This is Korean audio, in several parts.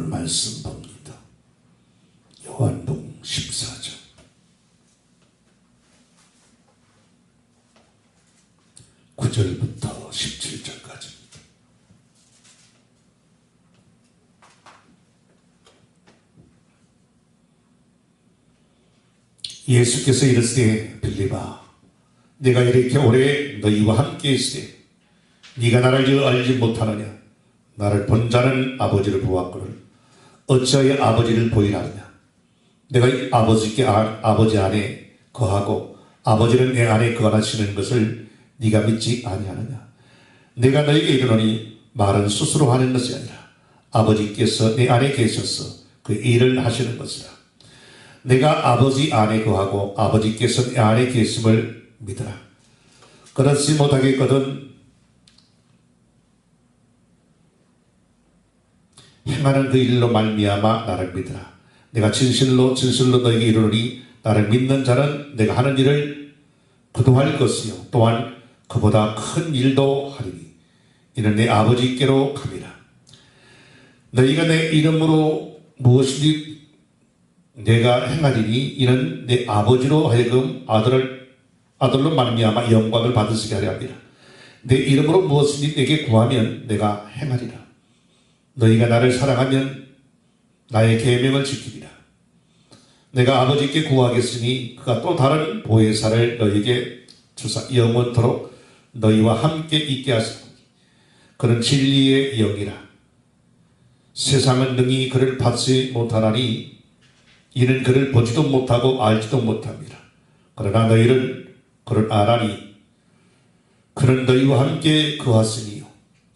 오늘 말씀 봅니다. 요한복음 14장 9절부터 17절까지입니다. 예수께서 이르시되 빌립아, 내가 이렇게 오래 너희와 함께 있으되 네가 나를 알지 못하느냐? 나를 본 자는 아버지를 보았거늘 어찌하여 아버지를 보이라 하느냐? 내가 아버지께 아버지 안에 거하고 아버지는 내 안에 거하시는 것을 네가 믿지 아니하느냐? 내가 너에게 이르노니 말은 스스로 하는 것이 아니라 아버지께서 내 안에 계셔서 그 일을 하시는 것이라. 내가 아버지 안에 거하고 아버지께서 내 안에 계심을 믿으라. 그렇지 못하겠거든 행하는 그 일로 말미암아 나를 믿으라. 내가 진실로 너에게 이르노니 나를 믿는 자는 내가 하는 일을 그도 할 것이요 또한 그보다 큰 일도 하리니 이는 내 아버지께로 감이라. 너희가 내 이름으로 무엇이든지 내가 행하리니 이는 내 아버지로 하여금 아들로 말미암아 영광을 받으시게 하려 함이라. 내 이름으로 무엇이든지 내게 구하면 내가 행하리라. 너희가 나를 사랑하면 나의 계명을 지키리라. 내가 아버지께 구하겠으니 그가 또 다른 보혜사를 너희에게 주사 영원토록 너희와 함께 있게 하시니 그는 진리의 영이라. 세상은 능히 그를 받지 못하나니 이는 그를 보지도 못하고 알지도 못합니다. 그러나 너희는 그를 아나니 그는 너희와 함께 거하시니요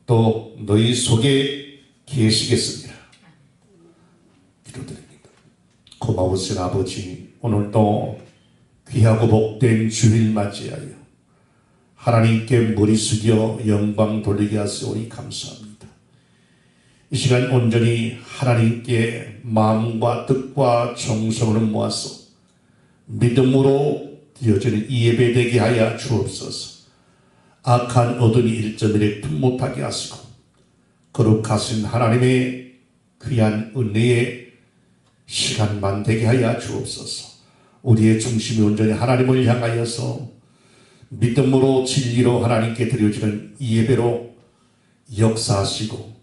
또 너희 속에 계시겠습니다. 기도드립니다. 고마우신 아버지, 오늘도 귀하고 복된 주일 맞이하여 하나님께 머리 숙여 영광 돌리게 하시오니 감사합니다. 이 시간 온전히 하나님께 마음과 뜻과 정성을 모아서 믿음으로 드려지는 이 예배 되게 하여 주옵소서. 악한 어둠이 일점일에 분못하게 하시고 거룩하신 하나님의 귀한 은혜의 시간만 되게 하여 주옵소서. 우리의 중심이 온전히 하나님을 향하여서 믿음으로 진리로 하나님께 드려지는 이 예배로 역사하시고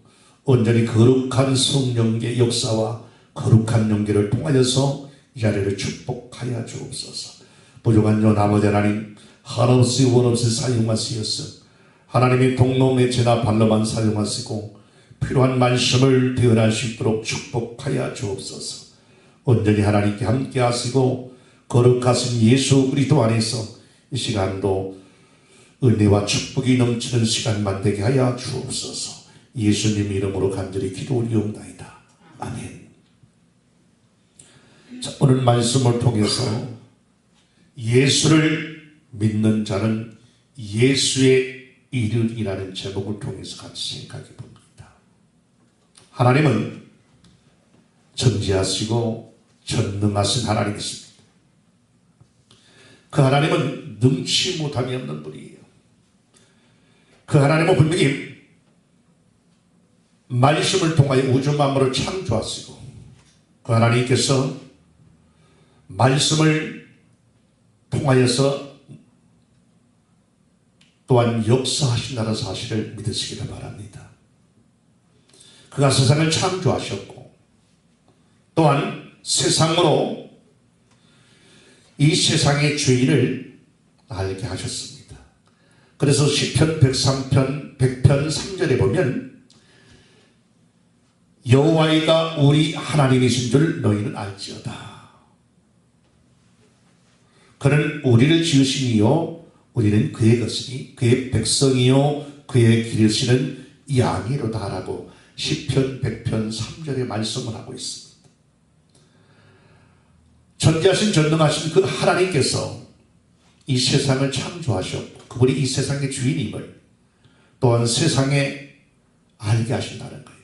온전히 거룩한 성령의 역사와 거룩한 연계를 통하여서 이 자리를 축복하여 주옵소서. 부족한 요 나머지 하나님 한없이 원없이 사용하시어서 하나님의 통로 매체나 발로만 사용하시고 필요한 말씀을 대언할 수 있도록 축복하여 주옵소서. 온전히 하나님께 함께 하시고 거룩하신 예수 그리스도 안에서 이 시간도 은혜와 축복이 넘치는 시간만 되게 하여 주옵소서. 예수님 이름으로 간절히 기도 올리옵나이다. 아멘. 자, 오늘 말씀을 통해서 예수를 믿는 자는 예수의 이름이라는 제목을 통해서 같이 생각해 봅니다. 하나님은 전지하시고 전능하신 하나님이십니다. 그 하나님은 능치 못함이 없는 분이에요. 그 하나님은 분명히 말씀을 통하여 우주 만물을 창조하시고 그 하나님께서 말씀을 통하여서 또한 역사하신다는 사실을 믿으시기를 바랍니다. 그가 세상을 창조하셨고 또한 세상으로 이 세상의 주인을 알게 하셨습니다. 그래서 시편 103편 100편 3절에 보면 여호와가 우리 하나님이신 줄 너희는 알지어다. 그는 우리를 지으시니요 우리는 그의 것이니 그의 백성이요 그의 기르시는 양이로다 라고 시편 100편 3절에 말씀을 하고 있습니다. 전지하신 전능하신 그 하나님께서 이 세상을 창조하셨고 그분이 이 세상의 주인임을 또한 세상에 알게 하신다는 거예요.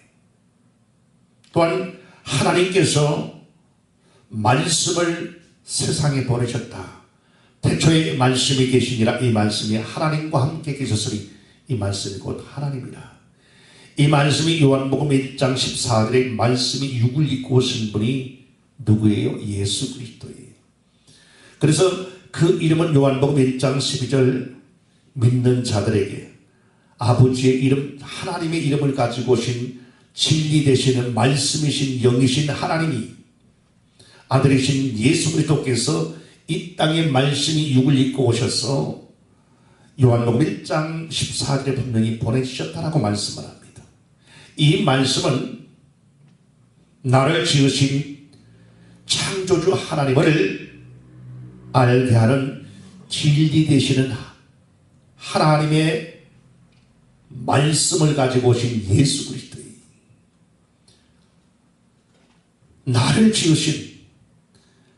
또한 하나님께서 말씀을 세상에 보내셨다. 태초에 말씀이 계시니라. 이 말씀이 하나님과 함께 계셨으니 이 말씀이 곧 하나님이라. 이 말씀이 요한복음 1장 14절의 말씀이 육을 입고 오신 분이 누구예요? 예수 그리스도예요. 그래서 그 이름은 요한복음 1장 12절 믿는 자들에게 아버지의 이름, 하나님의 이름을 가지고 오신 진리 되시는 말씀이신 영이신 하나님이 아들이신 예수 그리스도께서 이 땅에 말씀이 육을 입고 오셔서 요한복음 1장 14절에 분명히 보내주셨다라고 말씀을 합니다. 이 말씀은 나를 지으신 창조주 하나님을 알게 하는 진리 되시는 하나님의 말씀을 가지고 오신 예수 그리스도예요. 나를 지으신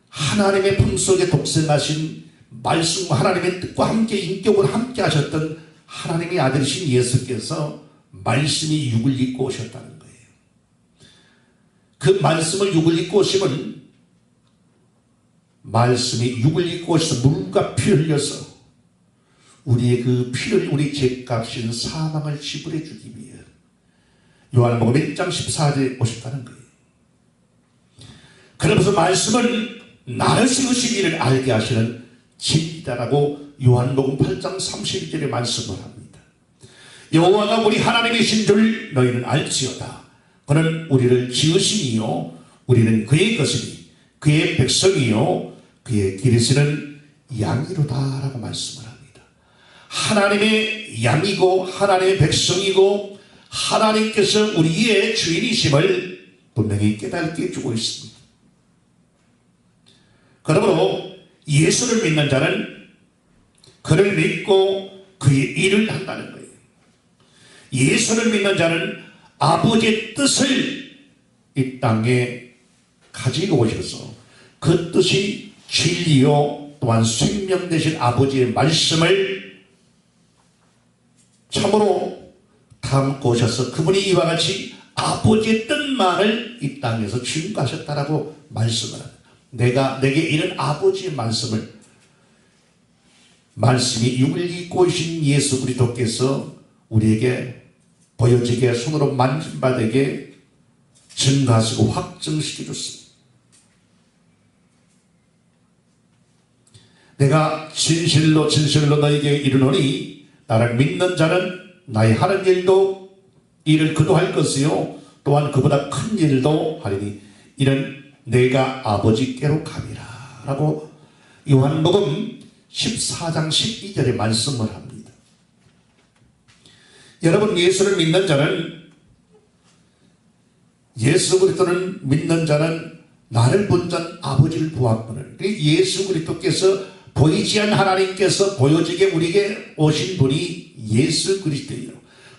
하나님의 품속에 독생하신 말씀과 하나님의 뜻과 함께 인격을 함께 하셨던 하나님의 아들이신 예수께서 말씀이 육을 입고 오셨다는 거예요. 그 말씀을 육을 입고 오시면 말씀이 육을 입고 오셔서 물과 피 흘려서 우리의 그 피를 우리 죄값인 사망을 지불해 주기 위해 요한복음 1장 14절에 오셨다는 거예요. 그러면서 말씀은 나를 지으신 이를 알게 하시는 진리다라고 요한복음 8장 31절에 말씀을 합니다. 여호와가 우리 하나님이신 줄 너희는 알지어다. 그는 우리를 지으시니요 우리는 그의 것이니 그의 백성이요 그의 기르시는 양이로다 라고 말씀을 합니다. 하나님의 양이고 하나님의 백성이고 하나님께서 우리의 주인이심을 분명히 깨닫게 해주고 있습니다. 그러므로 예수를 믿는 자는 그를 믿고 그의 일을 한다는 거예요. 예수를 믿는 자는 아버지의 뜻을 이 땅에 가지고 오셔서 그 뜻이 진리요 또한 생명 되신 아버지의 말씀을 참으로 담고 오셔서 그분이 이와 같이 아버지의 뜻만을 이 땅에서 증거하셨다라고 말씀을 합니다. 내게 이런 아버지의 말씀이 육을 입고 오신 예수 그리스도께서 우리에게 보여지게 손으로 만진바되게 증가하시고 확증시켜 줬습니다. 내가 진실로 너에게 이르노니 나를 믿는 자는 나의 하는 일을 그도 할 것이요 또한 그보다 큰 일도 하리니 이는 내가 아버지께로 가리라 라고 요한복음 14장 12절에 말씀을 합니다. 여러분 예수를 믿는 자는 예수 그리스도를 믿는 자는 나를 본전 아버지를 보았거늘 예수 그리스도께서 보이지 않는 하나님께서 보여지게 우리에게 오신 분이 예수 그리스도예요.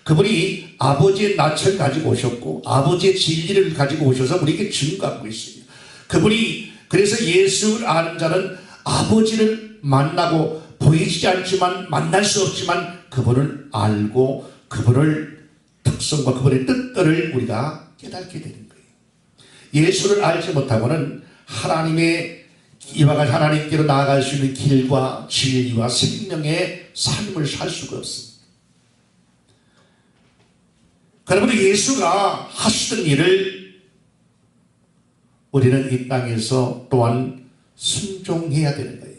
그분이 아버지의 낯을 가지고 오셨고 아버지의 진리를 가지고 오셔서 우리에게 증거하고 있어요. 그분이 그래서 예수를 아는 자는 아버지를 만나고 보이지 않지만 만날 수 없지만 그분을 알고 그분을 특성과 그분의 뜻들을 우리가 깨닫게 되는 거예요. 예수를 알지 못하고는 하나님의 이와 같이 하나님께로 나아갈 수 있는 길과 진리와 생명의 삶을 살 수가 없습니다. 그러므로 예수가 하시던 일을 우리는 이 땅에서 또한 순종해야 되는 거예요.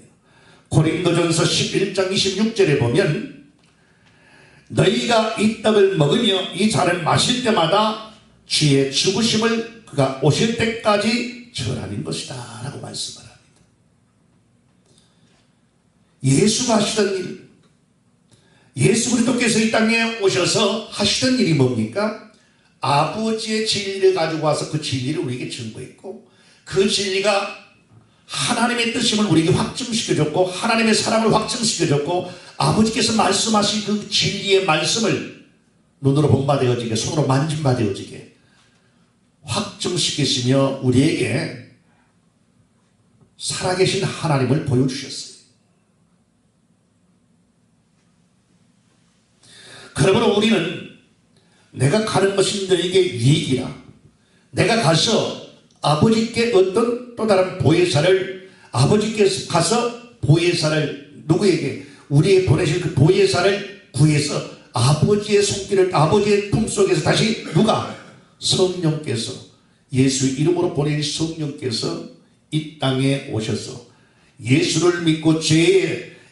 고린도전서 11장 26절에 보면 너희가 이 떡을 먹으며 이 잔을 마실 때마다 주의 죽으심을 그가 오실 때까지 전하는 것이다 라고 말씀을 합니다. 예수가 하시던 일, 예수 그리스도께서 이 땅에 오셔서 하시던 일이 뭡니까? 아버지의 진리를 가지고 와서 그 진리를 우리에게 증거했고 그 진리가 하나님의 뜻임을 우리에게 확증시켜줬고 하나님의 사랑을 확증시켜줬고 아버지께서 말씀하신 그 진리의 말씀을 눈으로 본바되어지게 손으로 만진바되어지게 확증시키시며 우리에게 살아계신 하나님을 보여주셨어요. 그러므로 우리는 내가 가는 것이 너에게 유익이라 내가 가서 아버지께 어떤 또 다른 보혜사를 아버지께서 가서 보혜사를 누구에게 우리에게 보내실 그 보혜사를 구해서 아버지의 손길을, 아버지의 품속에서 다시 누가? 성령께서, 예수 이름으로 보낸 성령께서 이 땅에 오셔서 예수를 믿고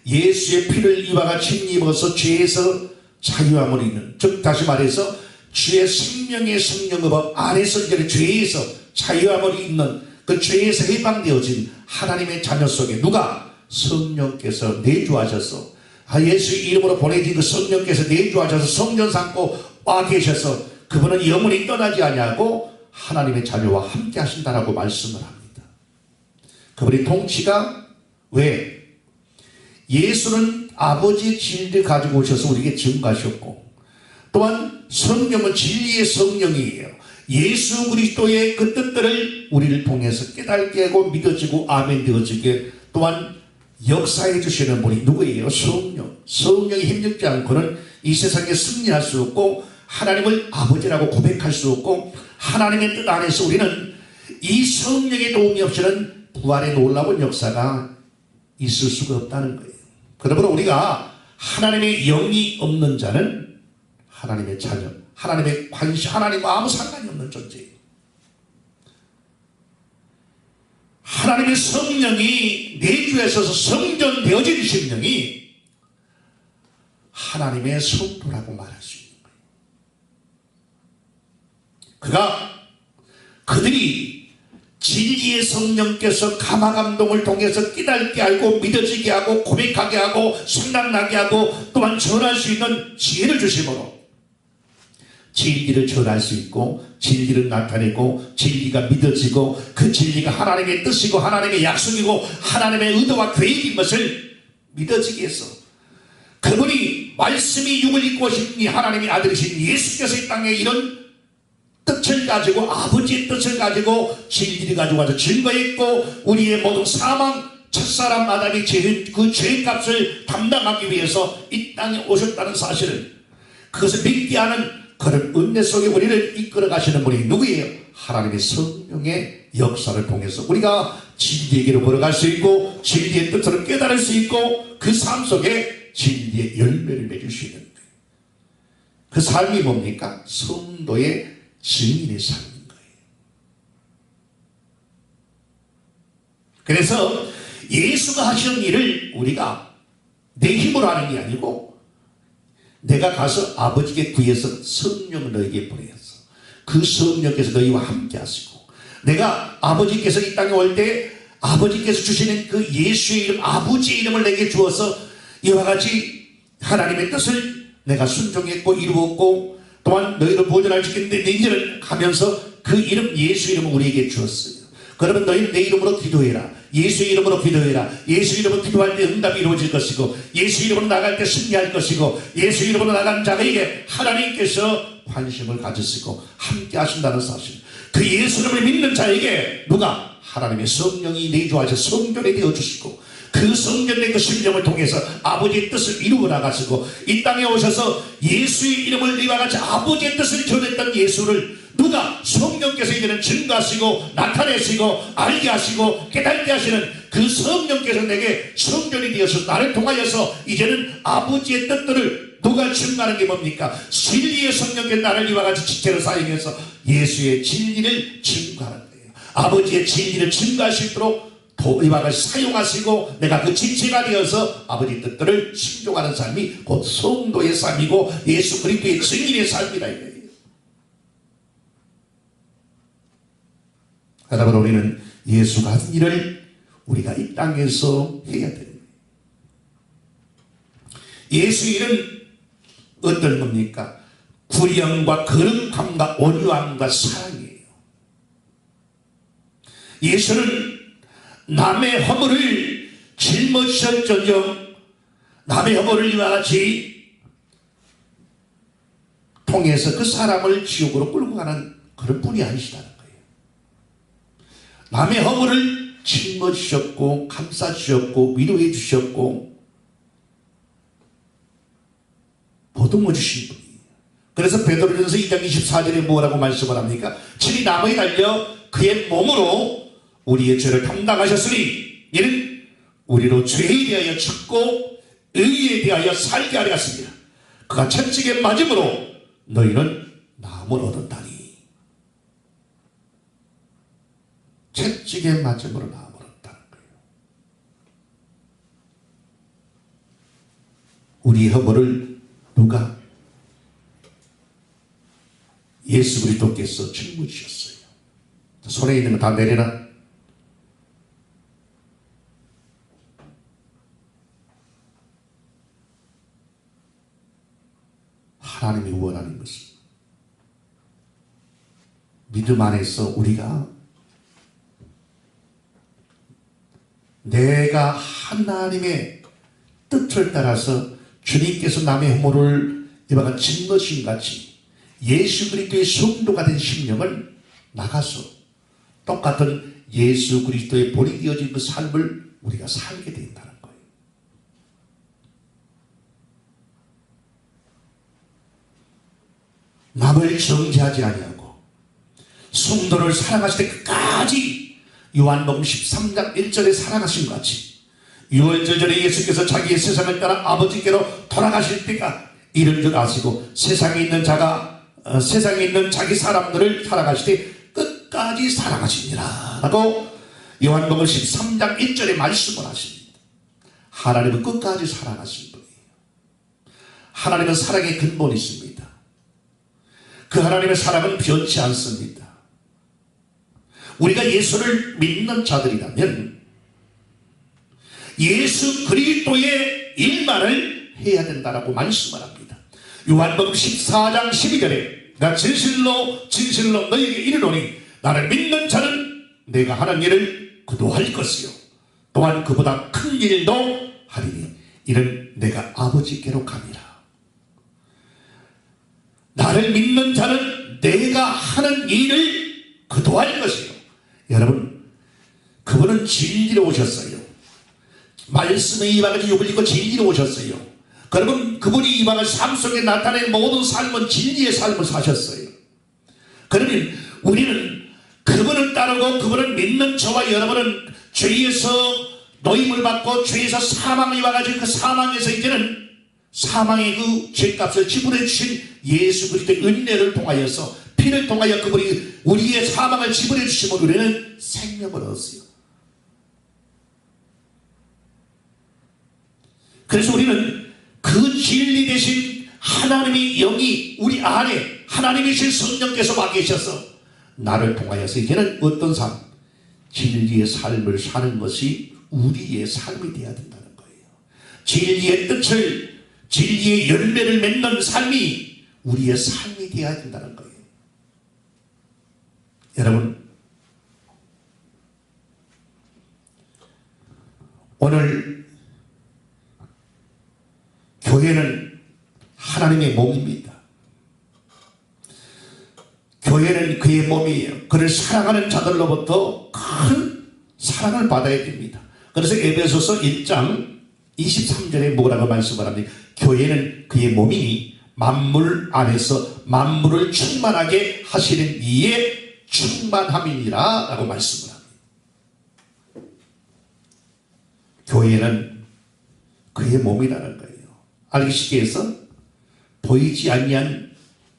예수의 피를 이와 같이 힘입어서 죄에서 자유함을 입는, 즉 다시 말해서 주의 생명의 성령의 법 안에서 이제 죄에서 자유함을 입는 그 죄에서 해방되어진 하나님의 자녀 속에 누가? 성령께서 내주하셔서, 예수 이름으로 보내진 그 성령께서 내주하셔서 성전 삼고 와 계셔서 그분은 영원히 떠나지 아니하고 하나님의 자녀와 함께 하신다라고 말씀을 합니다. 그분의 통치가 왜? 예수는 아버지의 진리를 가지고 오셔서 우리에게 증거하셨고, 또한 성령은 진리의 성령이에요. 예수 그리스도의 그 뜻들을 우리를 통해서 깨닫게 하고 믿어지고 아멘 되어지게 또한 역사해 주시는 분이 누구예요? 성령. 성령이 힘들지 않고는 이 세상에 승리할 수 없고 하나님을 아버지라고 고백할 수 없고 하나님의 뜻 안에서 우리는 이 성령의 도움이 없이는 부활의 놀라운 역사가 있을 수가 없다는 거예요. 그러므로 우리가 하나님의 영이 없는 자는 하나님의 자녀, 하나님의 관심, 하나님과 아무 상관이 없는 존재예요. 하나님의 성령이 내주에 있어서 성전되어진 심령이 하나님의 성도라고 말할 수 있는 거예요. 그들이 진리의 성령께서 감화감동을 통해서 깨닫게 하고 믿어지게 하고 고백하게 하고 생각나게 하고 또한 전할 수 있는 지혜를 주심으로 진리를 전할 수 있고 진리를 나타내고 진리가 믿어지고 그 진리가 하나님의 뜻이고 하나님의 약속이고 하나님의 의도와 계획인 것을 믿어지게 해서 그분이 말씀이 육을 입고 오신 하나님의 아들이신 예수께서 이 땅에 이런 뜻을 가지고 아버지의 뜻을 가지고 진리를 가지고 와서 증거했고 우리의 모든 사망 첫사람 아담이 그 죄값을 담당하기 위해서 이 땅에 오셨다는 사실을 그것을 믿게 하는 그런 은혜 속에 우리를 이끌어 가시는 분이 누구예요? 하나님의 성령의 역사를 통해서 우리가 진리의 길을 걸어갈 수 있고 진리의 뜻을 깨달을 수 있고 그 삶 속에 진리의 열매를 맺을 수 있는 거예요. 그 삶이 뭡니까? 성도의 증인의 삶인 거예요. 그래서 예수가 하시는 일을 우리가 내 힘으로 하는 게 아니고 내가 가서 아버지께 구해서 성령을 너에게 보내서 그 성령께서 너희와 함께 하시고 내가 아버지께서 이 땅에 올 때 아버지께서 주시는 그 예수의 이름 아버지의 이름을 내게 주어서 이와 같이 하나님의 뜻을 내가 순종했고 이루었고 또한 너희를 보존할 수 있는데 내 이름을 가면서 그 이름 예수 이름을 우리에게 주었어요. 그러면 너희는 내 이름으로 기도해라. 예수 이름으로 기도해라. 예수 이름으로 기도할 때 응답이 이루어질 것이고 예수 이름으로 나갈 때 승리할 것이고 예수 이름으로 나간 자에게 하나님께서 관심을 가지시고 함께 하신다는 사실. 그 예수 이름을 믿는 자에게 누가? 하나님의 성령이 내주하셔 성전이 되어주시고 그 성전의 그 심령을 통해서 아버지의 뜻을 이루어 나가시고 이 땅에 오셔서 예수의 이름을 이와 같이 아버지의 뜻을 전했던 예수를 누가? 성령께서 이제는 증거하시고 나타내시고 알게 하시고 깨닫게 하시는 그 성령께서 내게 성전이 되어서 나를 통하여서 이제는 아버지의 뜻들을 누가 증거하는 게 뭡니까? 진리의 성령께서 나를 이와 같이 지체로 사용해서 예수의 진리를 증거하는 거예요. 아버지의 진리를 증거할 수 있도록 이와 같이 사용하시고 내가 그 지체가 되어서 아버지 뜻들을 순종하는 삶이 곧 성도의 삶이고 예수 그리스도의 증인의 삶이다 이거예요. 그러므로 우리는 예수가 한 일을 우리가 이 땅에서 해야 되는 거예요. 예수 일은 어떤 겁니까? 구령과 거룩함과 온유함과 사랑이에요. 예수는 남의 허물을 짊어지셨전정 남의 허물을 이와 같이 통해서 그 사람을 지옥으로 끌고 가는 그런 분이 아니시다는 거예요. 남의 허물을 짊어지셨고 감싸주셨고 위로해 주셨고 보듬어 주신 분이에요. 그래서 베드로전서 2장 24절에 뭐라고 말씀을 합니까? 친히 나무에 달려 그의 몸으로 우리의 죄를 담당하셨으니 이는 우리로 죄에 대하여 죽고 의에 대하여 살게 하려 하십니다. 그가 채찍에 맞음으로 너희는 나음을 얻었다니. 채찍에 맞음으로 나음을 얻었다는 거예요. 우리 허물을 누가? 예수 그리스도께서 짊어지셨어요. 손에 있는 거 다 내려놔. 하나님이 원하는 것은 믿음 안에서 우리가 내가 하나님의 뜻을 따라서 주님께서 남의 허물을 이와 짊어진 같이 예수 그리스도의 성도가 된 심령을 나가서 똑같은 예수 그리스도의 본이 되어진 그 삶을 우리가 살게 된다는 거예요. 남을 정죄하지 아니하고 성도를 사랑하실 때 끝까지 요한복음 13장 1절에 사랑하신 것 같이 유월절 전에 예수께서 자기의 세상을 따라 아버지께로 돌아가실 때가 이른 줄 아시고 세상에 있는 자기 사람들을 사랑하실 때 끝까지 사랑하시니라 라고 요한복음 13장 1절에 말씀을 하십니다. 하나님은 끝까지 사랑하신 분이에요. 하나님은 사랑의 근본이 있습니다. 그 하나님의 사랑은 변치 않습니다. 우리가 예수를 믿는 자들이라면 예수 그리스도의 일만을 해야 된다라고 말씀을 합니다. 요한복음 14장 12절에 나 진실로 진실로 너희에게 이르노니 나를 믿는 자는 내가 하는 일을 그도 할 것이요 또한 그보다 큰 일도 하리니 이는 내가 아버지께로 가니라. 나를 믿는 자는 내가 하는 일을 그도 할 것이요. 여러분, 그분은 진리로 오셨어요. 말씀의 이방을 욕을 입고 진리로 오셨어요. 그러면 그분이 이방을 삶 속에 나타낸 모든 삶은 진리의 삶을 사셨어요. 그러면 우리는 그분을 따르고 그분을 믿는 저와 여러분은 죄에서 노임을 받고 죄에서 사망이 와가지고 그 사망에서 이제는 사망의 그 죄값을 지불해 주신 예수 그리스도의 은혜를 통하여서 피를 통하여 그분이 우리의 사망을 지불해 주시면 우리는 생명을 얻었어요. 그래서 우리는 그 진리 대신 하나님의 영이 우리 안에 하나님이신 성령께서 와 계셔서 나를 통하여서 이제는 어떤 삶? 진리의 삶을 사는 것이 우리의 삶이 되어야 된다는 거예요. 진리의 뜻을 진리의 열매를 맺는 삶이 우리의 삶이 되어야 된다는 거예요. 여러분, 오늘 교회는 하나님의 몸입니다. 교회는 그의 몸이에요. 그를 사랑하는 자들로부터 큰 사랑을 받아야 됩니다. 그래서 에베소서 1장 23절에 뭐라고 말씀을 합니까? 교회는 그의 몸이니 만물 안에서 만물을 충만하게 하시는 이의 충만함이니라 라고 말씀을 합니다. 교회는 그의 몸이라는 거예요. 알기 쉽게 해서 보이지 아니한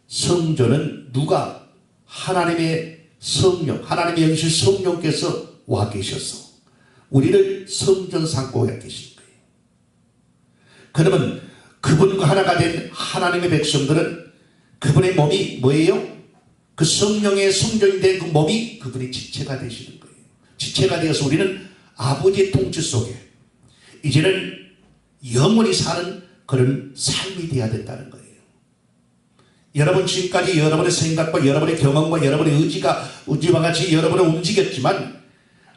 성전은 누가? 하나님의 성령, 하나님의 영이신 성령께서 와 계셔서 우리를 성전 삼고 계신 거예요. 그러면 그분과 하나가 된 하나님의 백성들은 그분의 몸이 뭐예요? 그 성령의 성전이 된 그 몸이 그분의 지체가 되시는 거예요. 지체가 되어서 우리는 아버지의 통치 속에 이제는 영원히 사는 그런 삶이 되어야 된다는 거예요. 여러분 지금까지 여러분의 생각과 여러분의 경험과 여러분의 의지와 같이 여러분을 움직였지만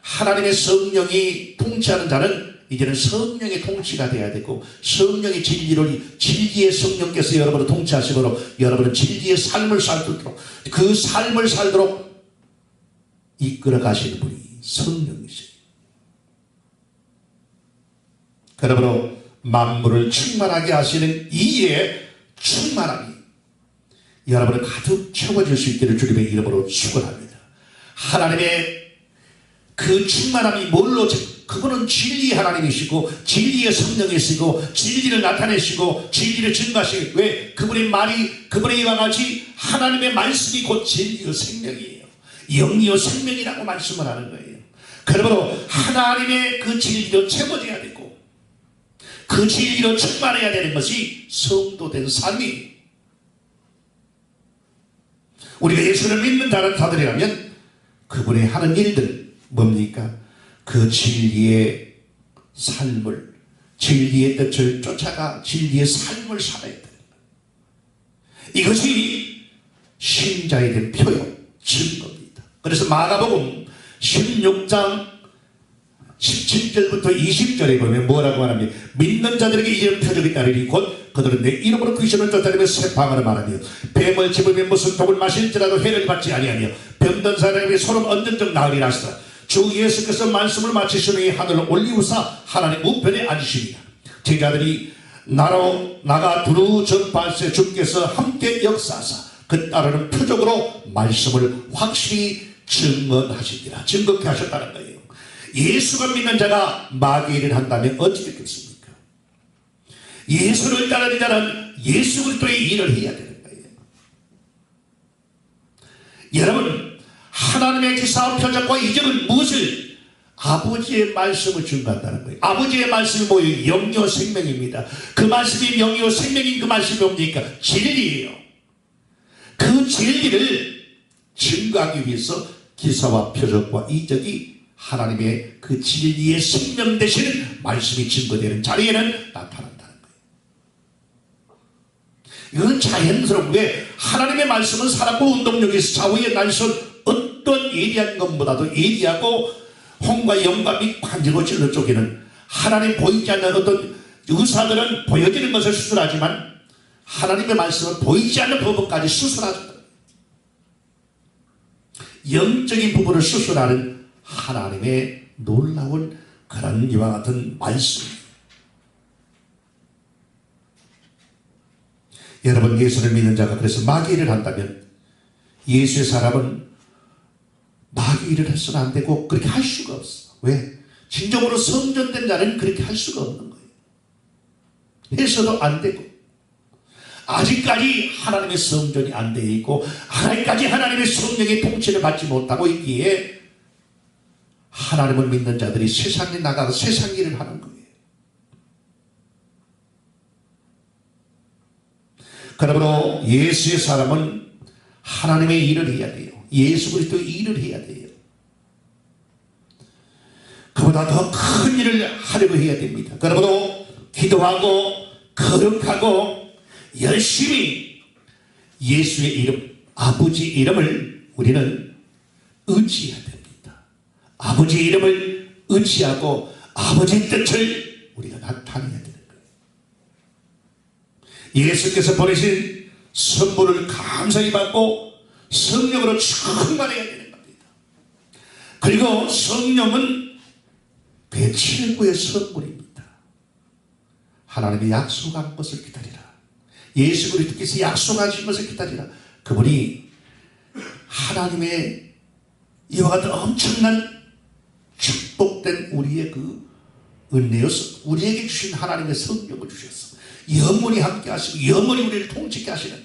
하나님의 성령이 통치하는 자는 이제는 성령의 통치가 되어야 되고 성령의 진리의 성령께서 여러분을 통치하시므로 여러분은 진리의 삶을 살도록 그 삶을 살도록 이끌어 가시는 분이 성령이세요. 그러므로 만물을 충만하게 하시는 이의 충만함이 여러분을 가득 채워줄 수 있기를 주님의 이름으로 축원합니다. 하나님의 그 충만함이 뭘로 그거는 진리의 하나님이시고 진리의 성령이시고 진리를 나타내시고 진리를 증가하시고 왜 그분의 말이 그분의 이와 같이 하나님의 말씀이 곧 진리의 생명이에요. 영이요 생명이라고 말씀을 하는 거예요. 그러므로 하나님의 그 진리로 채워져야 되고 그 진리로 충만해야 되는 것이 성도된 삶이에요. 우리가 예수를 믿는 다른 자들이라면 그분의 하는 일들 뭡니까? 그 진리의 삶을 진리의 뜻을 쫓아가 진리의 삶을 살아야 되는 거예요. 이것이 신자에 대한 표현 증거입니다. 그래서 마가복음 16장 17절부터 20절에 보면 뭐라고 하냐면 믿는 자들에게 이런 표적이 따르니 곧 그들은 내 이름으로 귀신을 쫓아내며 새방언을 말하며 뱀을 집으며 무슨 독을 마실지라도 해를 받지 아니하며 병든 사람에게 소름 얹은 적 나으리라 하시더라. 주 예수께서 말씀을 마치시니 하늘로 올리우사 하나님 우편에 앉으시니라. 제자들이 나로 나가 두루 전파할세 주께서 함께 역사하사 그 따르는 표적으로 말씀을 확실히 증언하시니라. 증거케 하셨다는 거예요. 예수가 믿는 자가 마귀 일을 한다면 어찌 됐겠습니까? 예수를 따르는 자는 예수 그리스도의 일을 해야 되는 거예요. 여러분 하나님의 기사와 표적과 이적은 무엇을? 아버지의 말씀을 증거한다는 거예요. 아버지의 말씀이 뭐예요? 영요 생명입니다. 그 말씀이 영요 생명인 그 말씀이 뭡니까? 진리예요. 그 진리를 증거하기 위해서 기사와 표적과 이적이 하나님의 그 진리의 생명 되시는 말씀이 증거되는 자리에는 나타난다는 거예요. 이건 자연스러운 게 하나님의 말씀은 사람과 운동력에서 좌우의 날선 어떤 예리한 것보다도 예리하고 홍과 영과 및 관절과 질러 쪽에는 하나님 보이지 않는 어떤 의사들은 보여지는 것을 수술하지만 하나님의 말씀은 보이지 않는 부분까지 수술하죠. 영적인 부분을 수술하는 하나님의 놀라운 그런 이와 같은 말씀. 여러분 예수를 믿는 자가 그래서 마귀 일을 한다면 예수의 사람은 마귀 일을 해서는 안 되고 그렇게 할 수가 없어. 왜? 진정으로 성전된 자는 그렇게 할 수가 없는 거예요. 해서도 안 되고 아직까지 하나님의 성전이 안 되어 있고 아직까지 하나님의 성령의 통치를 받지 못하고 있기에 하나님을 믿는 자들이 세상에 나가서 세상 일을 하는 거예요. 그러므로 예수의 사람은 하나님의 일을 해야 돼요. 예수 그리스도의 일을 해야 돼요. 그보다 더 큰 일을 하려고 해야 됩니다. 그러므로 기도하고 거룩하고 열심히 예수의 이름, 아버지 이름을 우리는 의지해야 됩니다. 아버지 이름을 의지하고 아버지의 뜻을 우리가 나타내야 되는 거예요. 예수께서 보내신 선물을 감사히 받고 성령으로 충만해야 되는 겁니다. 그리고 성령은 그 최고의 선물입니다. 하나님이 약속한 것을 기다리라. 예수 그리스도께서 약속하신 것을 기다리라. 그분이 하나님의 이와 같은 엄청난 축복된 우리의 그 은혜여서 우리에게 주신 하나님의 성령을 주셨어. 영원히 함께 하시고 영원히 우리를 통치케 하시는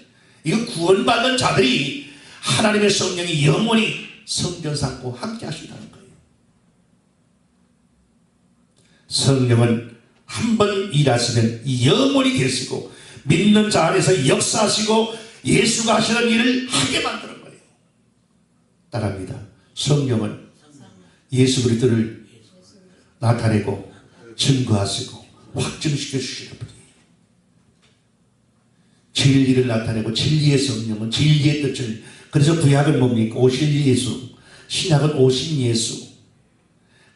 이거 구원받은 자들이 하나님의 성령이 영원히 성전 삼고 함께 하신다는 거예요. 성령은 한 번 일하시면 영원히 계시고 믿는 자 안에서 역사하시고 예수가 하시는 일을 하게 만드는 거예요. 따라합니다. 성령은 예수 그리스도를 나타내고 증거하시고 확증시켜 주시는 분이에요. 진리를 나타내고 진리의 성령은 진리의 뜻을 그래서 구약은 뭡니까? 오실 예수, 신약은 오신 예수.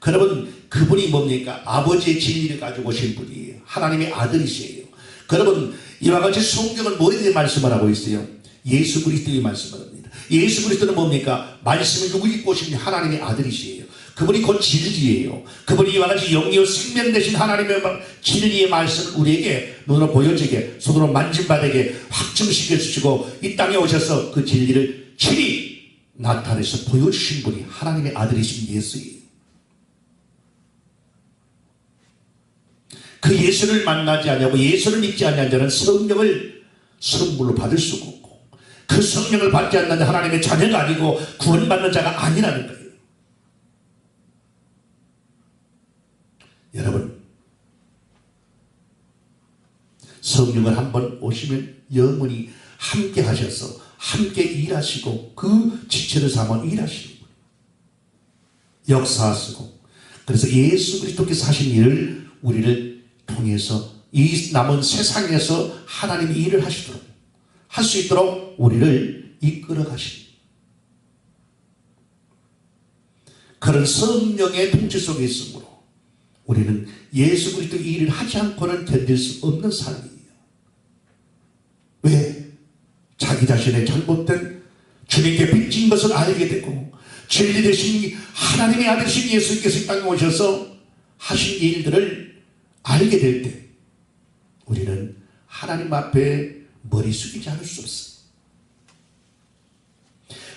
여러분 그분이 뭡니까? 아버지의 진리를 가지고 오신 분이에요. 하나님의 아들이시에요. 여러분 이와 같이 성경은 뭐에 대해 말씀을 하고 있어요? 예수 그리스도의 말씀을 합니다. 예수 그리스도는 뭡니까? 말씀을 누구 입고 오신 하나님의 아들이시에요. 그분이 곧 진리예요. 그분이 이와 같이 영이요 생명 되신 하나님의 진리의 말씀을 우리에게 눈으로 보여지게 손으로 만진바되게 확증시켜 주시고 이 땅에 오셔서 그 진리를 친히 나타내서 보여주신 분이 하나님의 아들이신 예수예요. 그 예수를 만나지 않냐고 예수를 믿지 않는 자는 성령을 선물로 받을 수가 없고 그 성령을 받지 않는 하나님의 자녀가 아니고 구원받는 자가 아니라는 거예요. 여러분, 성령을 한번 오시면 영원히 함께 하셔서 함께 일하시고 그 지체를 삼아 일하시는 분이에요. 역사하시고 그래서 예수 그리스도께서 하신 일을 우리를 통해서 이 남은 세상에서 하나님이 일을 하시도록 할 수 있도록 우리를 이끌어 가십니다. 그런 성령의 통치 속에 있으므로 우리는 예수 그리스도의 일을 하지 않고는 견딜 수 없는 삶이에요. 왜? 자기 자신의 잘못된 주님께 빚진 것을 알게 되고 진리 되신 하나님의 아들이신 예수님께서 이 땅에 오셔서 하신 일들을 알게 될 때 우리는 하나님 앞에 머리 숙이지 않을 수 없어요.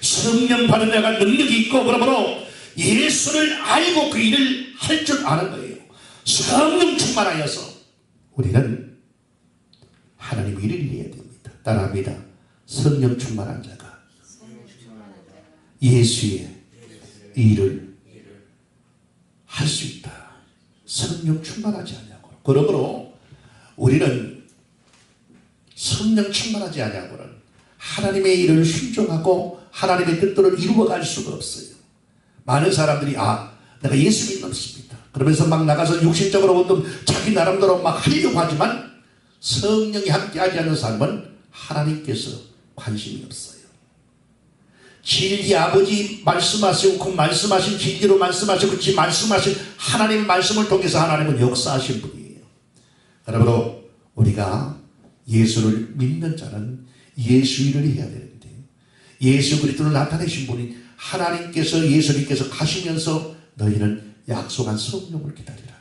성령 받은 자가 능력이 있고 그러므로 예수를 알고 그 일을 할 줄 아는 거예요. 성령 충만하여서 우리는 하나님의 일을 해야 됩니다. 따라합니다. 성령 충만한 자가 예수의 일을 할 수 있다. 성령 충만하지 않냐고. 그러므로 우리는 성령 충만하지 않냐고는 하나님의 일을 순종하고 하나님의 뜻대로 이루어갈 수가 없어요. 많은 사람들이 내가 예수 믿습니다. 그러면서 막 나가서 육신적으로 어떤 자기 나름대로 막 하려고 하지만 성령이 함께하지 않는 삶은 하나님께서 관심이 없어요. 진리 아버지 말씀하시고 그 말씀하신 진리로 말씀하시고 그 말씀하신 하나님의 말씀을 통해서 하나님은 역사하신 분이에요. 그러므로 우리가 예수를 믿는 자는 예수 일을 해야 되는데 예수 그리스도를 나타내신 분이 하나님께서 예수님께서 가시면서 너희는 약속한 성령을 기다리라.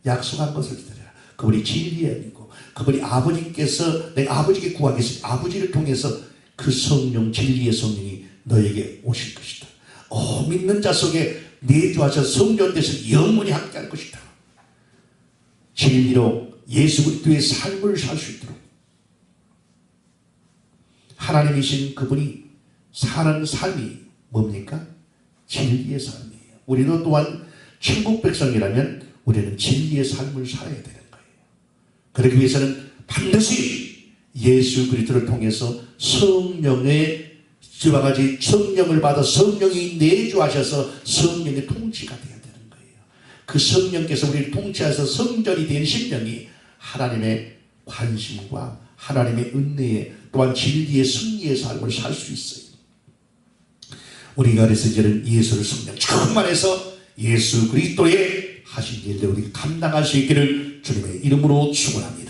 약속한 것을 기다리라. 그분이 진리의 아니고 그분이 아버지께서 내가 아버지께 구하겠으니 아버지를 통해서 그 성령 진리의 성령이 너에게 오실 것이다. 믿는 자 속에 내주하셔 성전돼서 영원히 함께할 것이다. 진리로 예수 그리스도의 삶을 살 수 있도록 하나님이신 그분이 사는 삶이 뭡니까? 진리의 삶이에요. 우리도 또한 천국 백성이라면 우리는 진리의 삶을 살아야 되는 거예요. 그러기 위해서는 반드시 예수 그리스도를 통해서 성령의 이와 같이 성령을 받아 성령이 내주하셔서 성령의 통치가 되어야 되는 거예요. 그 성령께서 우리를 통치하셔서 성전이 된 심령이 하나님의 관심과 하나님의 은혜에 또한 진리의 승리의 삶을 살 수 있어요. 우리가 그래서 이제는 예수를 성령 충만해서 예수 그리스도의 하신 일을 우리가 감당할 수 있기를 주님의 이름으로 축원합니다.